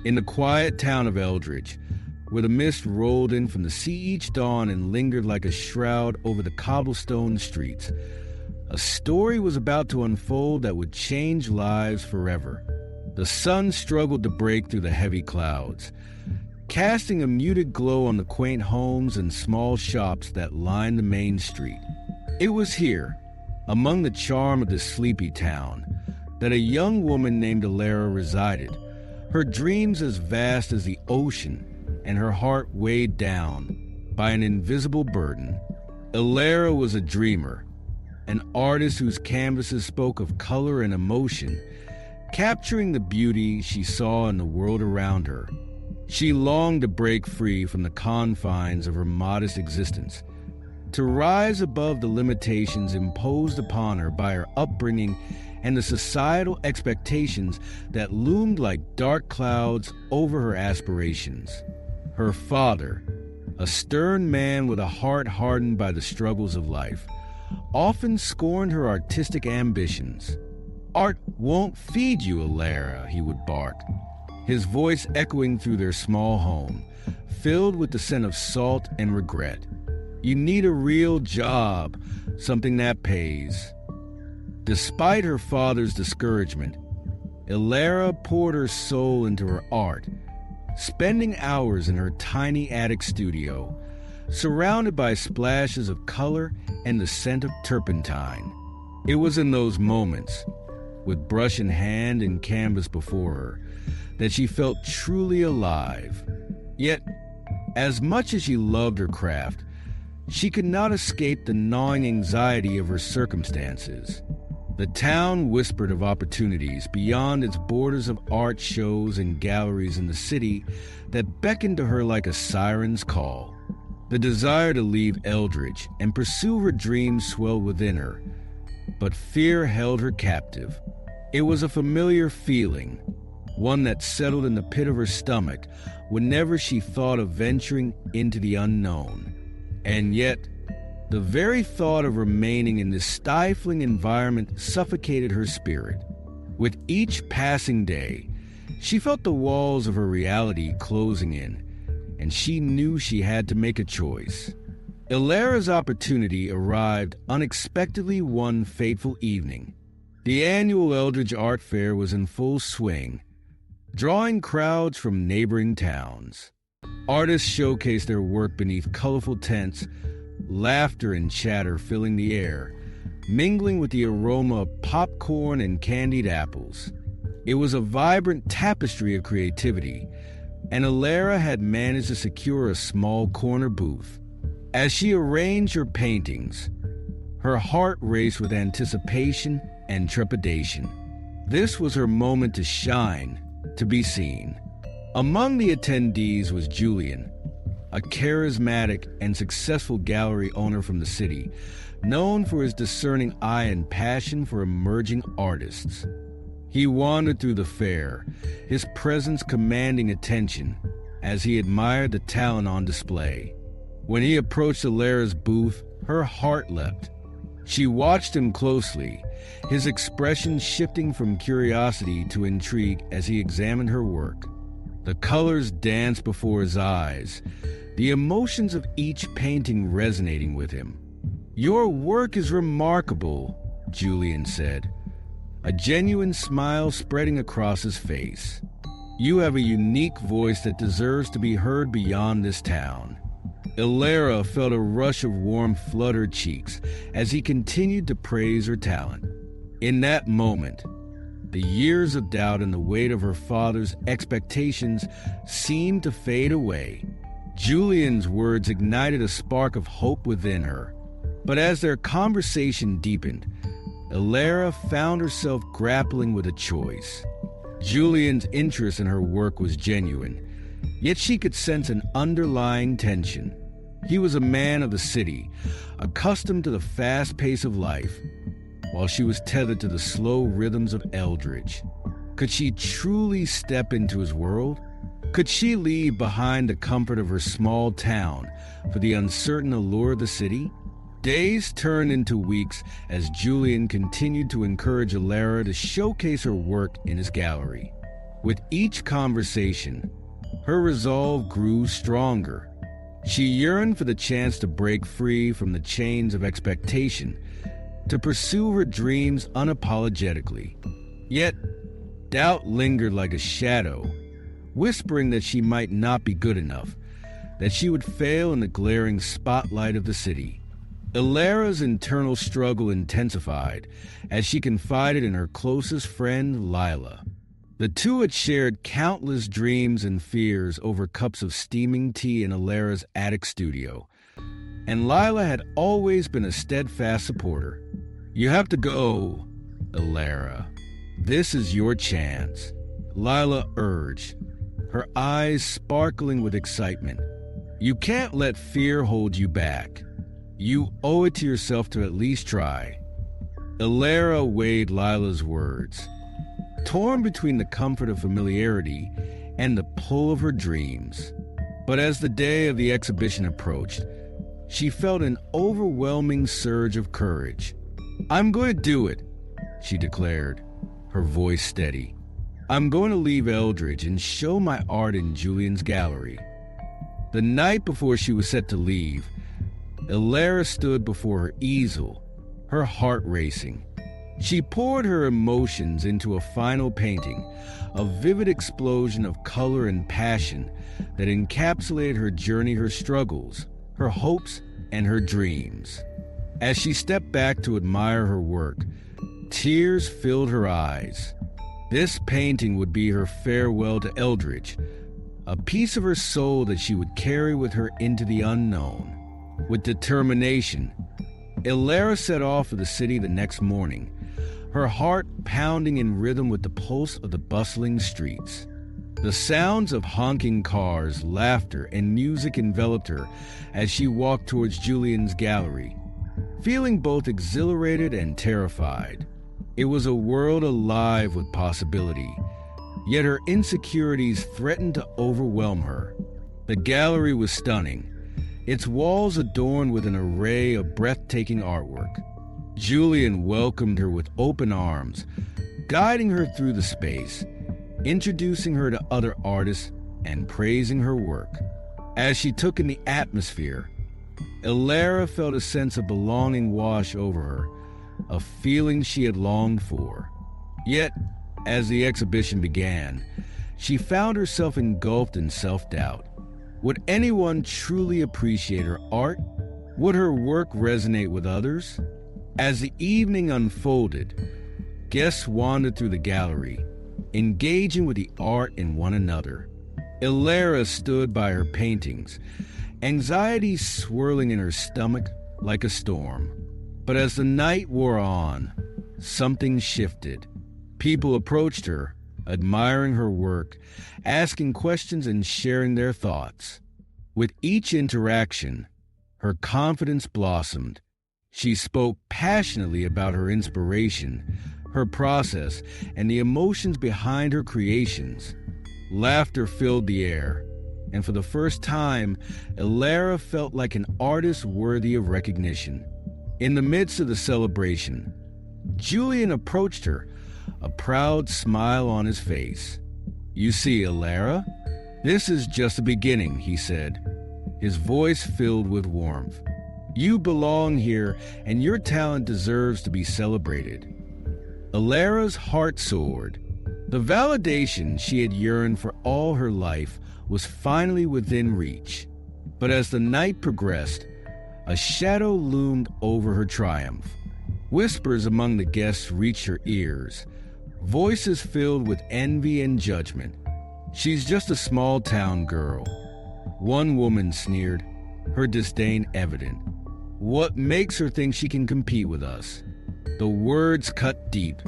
In the quiet town of Eldridge, where the mist rolled in from the sea each dawn and lingered like a shroud over the cobblestone streets, a story was about to unfold that would change lives forever. The sun struggled to break through the heavy clouds, casting a muted glow on the quaint homes and small shops that lined the main street. It was here, among the charm of this sleepy town, that a young woman named Alara resided, her dreams as vast as the ocean and her heart weighed down by an invisible burden. Alara was a dreamer, an artist whose canvases spoke of color and emotion, capturing the beauty she saw in the world around her. She longed to break free from the confines of her modest existence, to rise above the limitations imposed upon her by her upbringing and the societal expectations that loomed like dark clouds over her aspirations. Her father, a stern man with a heart hardened by the struggles of life, often scorned her artistic ambitions. "Art won't feed you, Alara," he would bark, his voice echoing through their small home, filled with the scent of salt and regret. "You need a real job, something that pays." Despite her father's discouragement, Alara poured her soul into her art, spending hours in her tiny attic studio, surrounded by splashes of color and the scent of turpentine. It was in those moments, with brush in hand and canvas before her, that she felt truly alive. Yet, as much as she loved her craft, she could not escape the gnawing anxiety of her circumstances. The town whispered of opportunities beyond its borders of art shows and galleries in the city that beckoned to her like a siren's call. The desire to leave Eldridge and pursue her dreams swelled within her, but fear held her captive. It was a familiar feeling, one that settled in the pit of her stomach whenever she thought of venturing into the unknown. And yet, the very thought of remaining in this stifling environment suffocated her spirit. With each passing day, she felt the walls of her reality closing in, and she knew she had to make a choice. Alara's opportunity arrived unexpectedly one fateful evening. The annual Eldridge Art Fair was in full swing, drawing crowds from neighboring towns. Artists showcased their work beneath colorful tents, laughter and chatter filling the air, mingling with the aroma of popcorn and candied apples. It was a vibrant tapestry of creativity, and Alara had managed to secure a small corner booth. As she arranged her paintings, her heart raced with anticipation and trepidation. This was her moment to shine, to be seen. Among the attendees was Julian, a charismatic and successful gallery owner from the city, known for his discerning eye and passion for emerging artists. He wandered through the fair, his presence commanding attention as he admired the talent on display. When he approached Alara's booth, her heart leapt. She watched him closely, his expression shifting from curiosity to intrigue as he examined her work. The colors danced before his eyes, the emotions of each painting resonating with him. "Your work is remarkable," Julian said, a genuine smile spreading across his face. "You have a unique voice that deserves to be heard beyond this town." Alara felt a rush of warmth flood her cheeks as he continued to praise her talent. In that moment, the years of doubt and the weight of her father's expectations seemed to fade away. Julian's words ignited a spark of hope within her. But as their conversation deepened, Alara found herself grappling with a choice. Julian's interest in her work was genuine, yet she could sense an underlying tension. He was a man of the city, accustomed to the fast pace of life, while she was tethered to the slow rhythms of Eldridge. Could she truly step into his world? Could she leave behind the comfort of her small town for the uncertain allure of the city? Days turned into weeks as Julian continued to encourage Alara to showcase her work in his gallery. With each conversation, her resolve grew stronger. She yearned for the chance to break free from the chains of expectation, to pursue her dreams unapologetically. Yet, doubt lingered like a shadow, whispering that she might not be good enough, that she would fail in the glaring spotlight of the city. Ilara's internal struggle intensified as she confided in her closest friend, Lila. The two had shared countless dreams and fears over cups of steaming tea in Ilara's attic studio, and Lila had always been a steadfast supporter. "You have to go, Ilara. This is your chance," Lila urged, her eyes sparkling with excitement. "You can't let fear hold you back. You owe it to yourself to at least try." Ilara weighed Lila's words, torn between the comfort of familiarity and the pull of her dreams. But as the day of the exhibition approached, she felt an overwhelming surge of courage. "I'm going to do it," she declared, her voice steady. "I'm going to leave Eldridge and show my art in Julian's gallery." The night before she was set to leave, Ilara stood before her easel, her heart racing. She poured her emotions into a final painting, a vivid explosion of color and passion that encapsulated her journey, her struggles, her hopes, and her dreams. As she stepped back to admire her work, tears filled her eyes. This painting would be her farewell to Eldridge, a piece of her soul that she would carry with her into the unknown. With determination, Ilara set off for the city the next morning, her heart pounding in rhythm with the pulse of the bustling streets. The sounds of honking cars, laughter, and music enveloped her as she walked towards Julian's gallery, feeling both exhilarated and terrified. It was a world alive with possibility, yet her insecurities threatened to overwhelm her. The gallery was stunning, its walls adorned with an array of breathtaking artwork. Julian welcomed her with open arms, guiding her through the space, introducing her to other artists and praising her work. As she took in the atmosphere, Ilara felt a sense of belonging wash over her, a feeling she had longed for. Yet, as the exhibition began, she found herself engulfed in self-doubt. Would anyone truly appreciate her art? Would her work resonate with others? As the evening unfolded, guests wandered through the gallery, engaging with the art in one another. Ilara stood by her paintings, anxiety swirling in her stomach like a storm. But as the night wore on, something shifted. People approached her, admiring her work, asking questions and sharing their thoughts. With each interaction, her confidence blossomed. She spoke passionately about her inspiration, her process, and the emotions behind her creations. Laughter filled the air, and for the first time, Ilara felt like an artist worthy of recognition. In the midst of the celebration, Julian approached her, a proud smile on his face. "You see, Ilara, this is just the beginning," he said, his voice filled with warmth. "You belong here, and your talent deserves to be celebrated." Ilara's heart soared. The validation she had yearned for all her life was finally within reach. But as the night progressed, a shadow loomed over her triumph. Whispers among the guests reached her ears, voices filled with envy and judgment. "She's just a small-town girl," one woman sneered, her disdain evident. "What makes her think she can compete with us?" The words cut deep,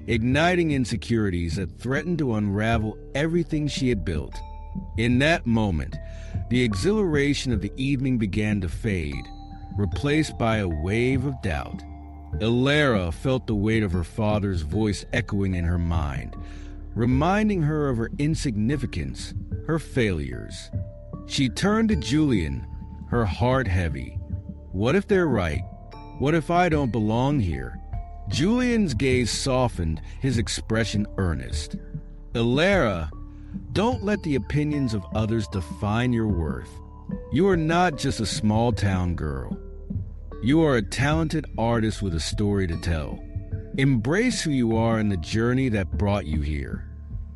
igniting insecurities that threatened to unravel everything she had built. In that moment, the exhilaration of the evening began to fade, replaced by a wave of doubt. Ilara felt the weight of her father's voice echoing in her mind, reminding her of her insignificance, her failures. She turned to Julian, her heart heavy. "What if they're right? What if I don't belong here?" Julian's gaze softened, his expression earnest. Ilera, don't let the opinions of others define your worth. You are not just a small-town girl. You are a talented artist with a story to tell. Embrace who you are and the journey that brought you here.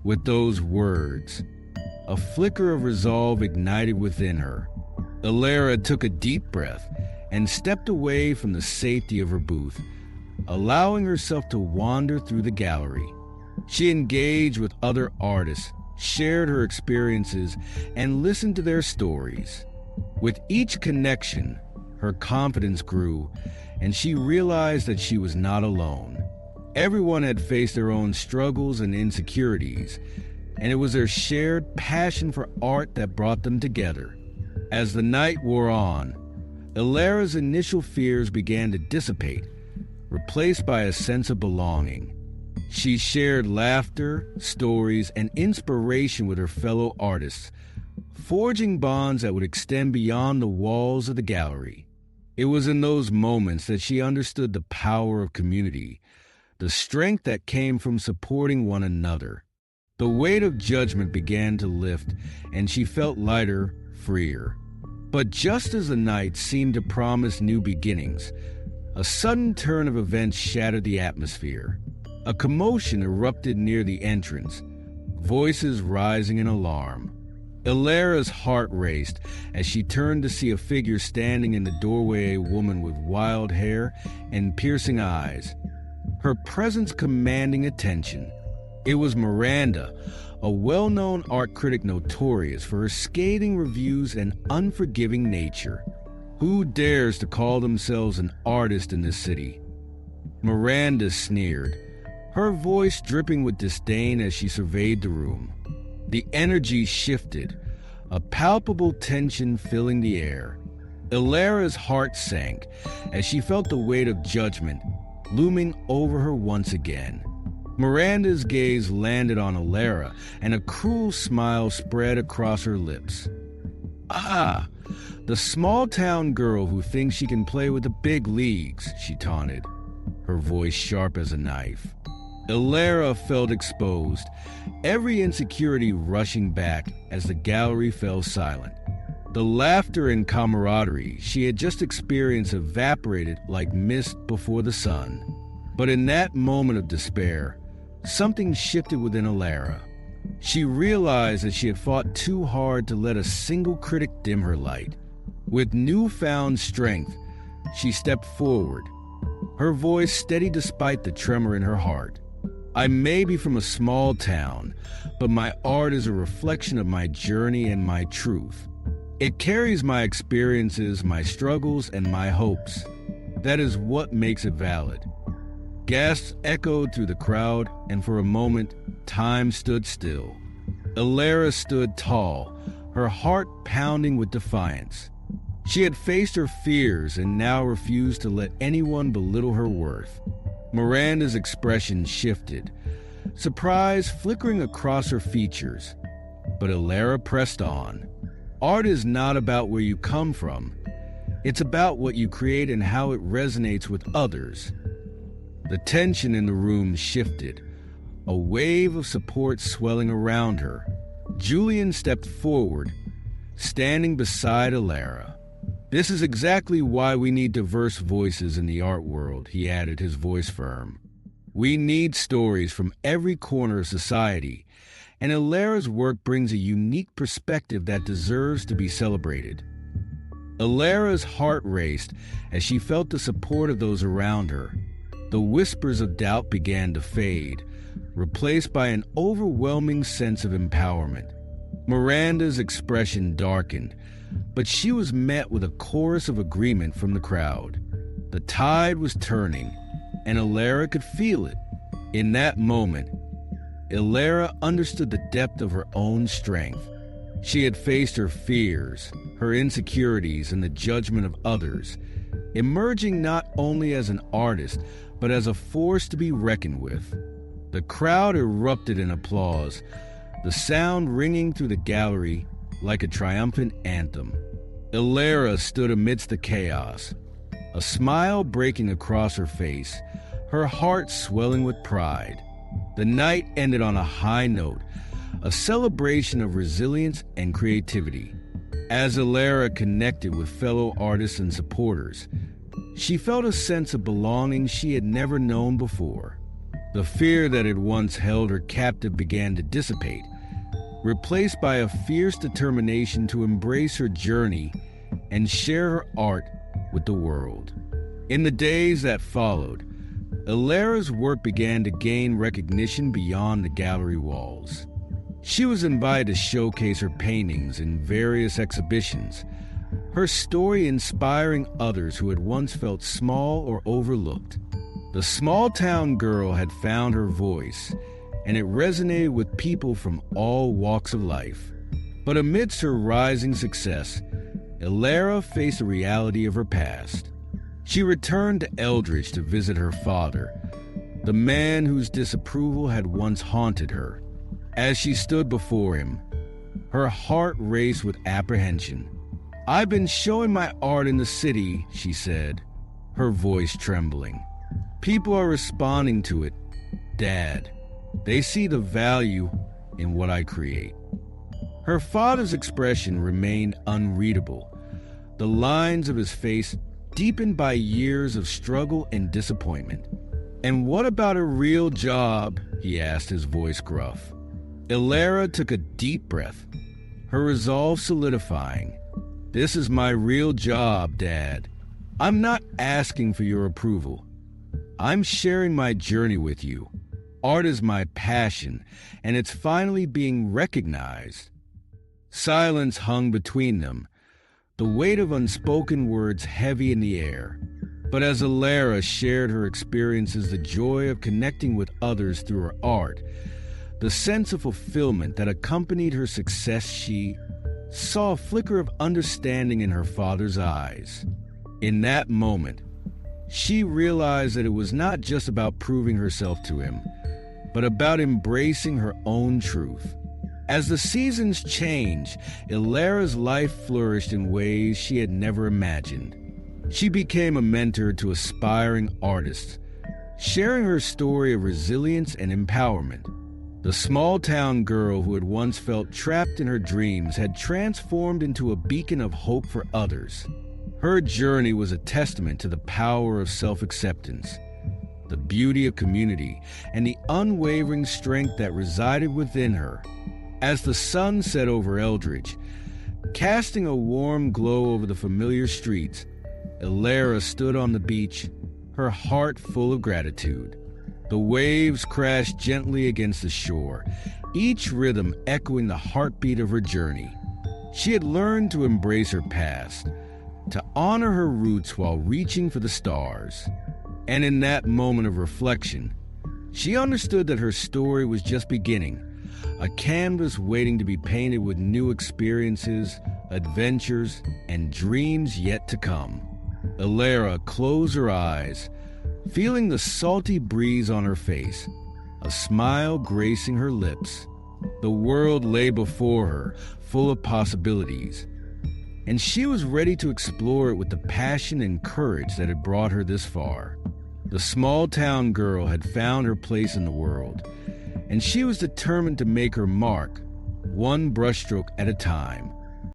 With those words, a flicker of resolve ignited within her. Ilera took a deep breath and stepped away from the safety of her booth, allowing herself to wander through the gallery. She engaged with other artists, shared her experiences, and listened to their stories. With each connection, her confidence grew, and she realized that she was not alone. Everyone had faced their own struggles and insecurities, and it was their shared passion for art that brought them together. As the night wore on, Ilera's initial fears began to dissipate, replaced by a sense of belonging. She shared laughter, stories, and inspiration with her fellow artists, forging bonds that would extend beyond the walls of the gallery. It was in those moments that she understood the power of community, the strength that came from supporting one another. The weight of judgment began to lift, and she felt lighter, freer. But just as the night seemed to promise new beginnings, a sudden turn of events shattered the atmosphere. A commotion erupted near the entrance, voices rising in alarm. Ilera's heart raced as she turned to see a figure standing in the doorway, a woman with wild hair and piercing eyes, her presence commanding attention. It was Miranda, a well-known art critic notorious for her scathing reviews and unforgiving nature. Who dares to call themselves an artist in this city? Miranda sneered, her voice dripping with disdain as she surveyed the room. The energy shifted, a palpable tension filling the air. Ilera's heart sank as she felt the weight of judgment looming over her once again. Miranda's gaze landed on Ilera, and a cruel smile spread across her lips. "Ah, the small-town girl who thinks she can play with the big leagues," she taunted, her voice sharp as a knife. Ilera felt exposed, every insecurity rushing back as the gallery fell silent. The laughter and camaraderie she had just experienced evaporated like mist before the sun. But in that moment of despair, something shifted within Ilera. She realized that she had fought too hard to let a single critic dim her light. With newfound strength, she stepped forward, her voice steady despite the tremor in her heart. "I may be from a small town, but my art is a reflection of my journey and my truth. It carries my experiences, my struggles, and my hopes. That is what makes it valid." Gasps echoed through the crowd, and for a moment, time stood still. Ilera stood tall, her heart pounding with defiance. She had faced her fears and now refused to let anyone belittle her worth. Miranda's expression shifted, surprise flickering across her features. But Ilera pressed on. Art is not about where you come from. It's about what you create and how it resonates with others. The tension in the room shifted, a wave of support swelling around her. Julian stepped forward, standing beside Ilera. "This is exactly why we need diverse voices in the art world," he added, his voice firm. "We need stories from every corner of society, and Ilera's work brings a unique perspective that deserves to be celebrated." Ilera's heart raced as she felt the support of those around her. The whispers of doubt began to fade, replaced by an overwhelming sense of empowerment. Miranda's expression darkened, but she was met with a chorus of agreement from the crowd. The tide was turning, and Ilera could feel it. In that moment, Ilera understood the depth of her own strength. She had faced her fears, her insecurities, and the judgment of others, emerging not only as an artist, but as a force to be reckoned with. The crowd erupted in applause, the sound ringing through the gallery like a triumphant anthem. Ilera stood amidst the chaos, a smile breaking across her face, her heart swelling with pride. The night ended on a high note, a celebration of resilience and creativity. As Alara connected with fellow artists and supporters, she felt a sense of belonging she had never known before. The fear that had once held her captive began to dissipate, replaced by a fierce determination to embrace her journey and share her art with the world. In the days that followed, Alara's work began to gain recognition beyond the gallery walls. She was invited to showcase her paintings in various exhibitions, her story inspiring others who had once felt small or overlooked. The small-town girl had found her voice, and it resonated with people from all walks of life. But amidst her rising success, Alara faced the reality of her past. She returned to Eldridge to visit her father, the man whose disapproval had once haunted her. As she stood before him, her heart raced with apprehension. "I've been showing my art in the city," she said, her voice trembling. "People are responding to it, Dad. They see the value in what I create." Her father's expression remained unreadable, the lines of his face deepened by years of struggle and disappointment. "And what about a real job?" he asked, his voice gruff. Alara took a deep breath, her resolve solidifying. "This is my real job, Dad. I'm not asking for your approval. I'm sharing my journey with you. Art is my passion, and it's finally being recognized." Silence hung between them, the weight of unspoken words heavy in the air. But as Alara shared her experiences, the joy of connecting with others through her art, the sense of fulfillment that accompanied her success, she saw a flicker of understanding in her father's eyes. In that moment, she realized that it was not just about proving herself to him, but about embracing her own truth. As the seasons changed, Alara's life flourished in ways she had never imagined. She became a mentor to aspiring artists, sharing her story of resilience and empowerment. The small-town girl who had once felt trapped in her dreams had transformed into a beacon of hope for others. Her journey was a testament to the power of self-acceptance, the beauty of community, and the unwavering strength that resided within her. As the sun set over Eldridge, casting a warm glow over the familiar streets, Alara stood on the beach, her heart full of gratitude. The waves crashed gently against the shore, each rhythm echoing the heartbeat of her journey. She had learned to embrace her past, to honor her roots while reaching for the stars. And in that moment of reflection, she understood that her story was just beginning, a canvas waiting to be painted with new experiences, adventures, and dreams yet to come. Alara closed her eyes, feeling the salty breeze on her face, a smile gracing her lips. The world lay before her, full of possibilities, and she was ready to explore it with the passion and courage that had brought her this far. The small-town girl had found her place in the world, and she was determined to make her mark, one brushstroke at a time.